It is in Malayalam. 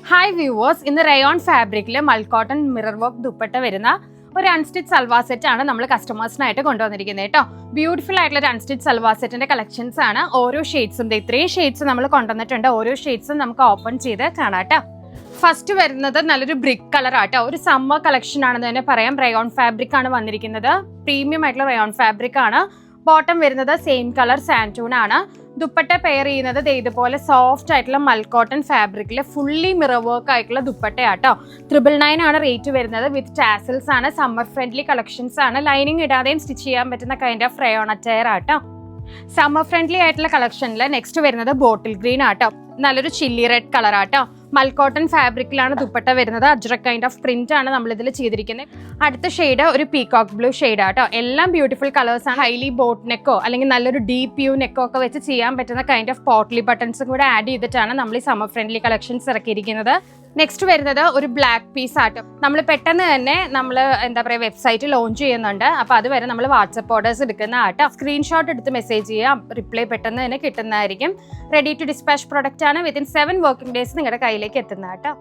ഹായ് വ്യൂവേഴ്സ്, ഇന്ന് റയോൺ ഫാബ്രിക്കിൽ മൽക്കോട്ടൺ മിറർ വർക്ക് ദുപ്പട്ട വരുന്ന ഒരു അൺസ്റ്റിച്ച് സൽവാർ സെറ്റ് ആണ് നമ്മൾ കസ്റ്റമേഴ്സിനായിട്ട് കൊണ്ടുവന്നിരിക്കുന്നത് കേട്ടോ. ബ്യൂട്ടിഫുൾ ആയിട്ടുള്ള ഒരു അൺസ്റ്റിച്ച് സൽവാർ സെറ്റിന്റെ കളക്ഷൻസ് ആണ്. ഓരോ ഷെയ്ഡ്സും ഇത്രയും ഷെയ്ഡ്സ് നമ്മൾ കൊണ്ടുവന്നിട്ടുണ്ട്. ഓരോ ഷെയ്ഡ്സും നമുക്ക് ഓപ്പൺ ചെയ്ത് കാണാം കേട്ടോ. ഫസ്റ്റ് വരുന്നത് നല്ലൊരു ബ്രിക്ക് കളർ ആട്ടോ. ഒരു സമ്മർ കളക്ഷൻ ആണെന്ന് തന്നെ പറയാം. റയോൺ ഫാബ്രിക് ആണ് വന്നിരിക്കുന്നത്. പ്രീമിയം ആയിട്ടുള്ള റയോൺ ഫാബ്രിക് ആണ്. ബോട്ടം വരുന്നത് സെയിം കളർ സാൻറ്റൂൺ ആണ്. ദുപ്പട്ട പെയർ ചെയ്യുന്നത് ഇതുപോലെ സോഫ്റ്റ് ആയിട്ടുള്ള മൽക്കോട്ടൺ ഫാബ്രിക്കിൽ ഫുള്ളി മിറർ വർക്ക് ആയിട്ടുള്ള ദുപ്പട്ടയാട്ടോ. 999 ആണ് റേറ്റ് വരുന്നത്. വിത്ത് ടാസൽസ് ആണ്. സമ്മർ ഫ്രണ്ട്ലി കളക്ഷൻസ് ആണ്. ലൈനിങ് ഇടാതെയും സ്റ്റിച്ച് ചെയ്യാൻ പറ്റുന്ന കൈൻഡ് ഓഫ് റയോൺ അറ്റയർ ആട്ടോ. സമ്മർ ഫ്രണ്ട്ലി ആയിട്ടുള്ള കളക്ഷനിൽ നെക്സ്റ്റ് വരുന്നത് ബോട്ടിൽ ഗ്രീൻ ആട്ടോ. നല്ലൊരു ചില്ലി റെഡ് കളർ ആട്ടോ. മൽക്കോട്ടൺ ഫാബ്രിക്കിലാണ് ദുപ്പട്ട വരുന്നത്. അജ്രക് കൈൻഡ് ഓഫ് പ്രിന്റ് ആണ് നമ്മൾ ഇതിൽ ചെയ്തിരിക്കുന്നത്. അടുത്ത ഷെയ്ഡ് ഒരു പീകോക്ക് ബ്ലൂ ഷെയ്ഡ് ആട്ടോ. എല്ലാം ബ്യൂട്ടിഫുൾ കളേഴ്സ് ആണ്. ഹൈലി ബോട്ട് നെക്കോ അല്ലെങ്കിൽ നല്ലൊരു ഡീപ്പ് യു നെക്കോ ഒക്കെ വെച്ച് ചെയ്യാൻ പറ്റുന്ന കൈൻഡ് ഓഫ് പോട്ട്ലി ബട്ടൺസും കൂടെ ആഡ് ചെയ്തിട്ടാണ് നമ്മൾ ഈ സമ്മർ ഫ്രണ്ട്ലി കളക്ഷൻസ് ഇറക്കിയിരിക്കുന്നത്. നെക്സ്റ്റ് വരുന്നത് ഒരു ബ്ലാക്ക് പീസ് ആട്ടോ. നമ്മൾ പെട്ടെന്ന് തന്നെ നമ്മൾ വെബ്സൈറ്റ് ലോഞ്ച് ചെയ്യുന്നുണ്ട്. അപ്പോൾ അതുവരെ നമ്മൾ വാട്സപ്പ് ഓർഡേഴ്സ് എടുക്കുന്ന ആട്ടോ. സ്ക്രീൻഷോട്ട് എടുത്ത് മെസ്സേജ് ചെയ്യാം. റിപ്ലൈ പെട്ടെന്ന് തന്നെ കിട്ടുന്നതായിരിക്കും. റെഡി ടു ഡിസ്പാച്ച് പ്രൊഡക്റ്റ് ആണ്. വിത്തിൻ 7 വർക്കിംഗ് ഡേയ്സ് നിങ്ങളുടെ കയ്യിലേക്ക് എത്തുന്ന ആട്ടോ.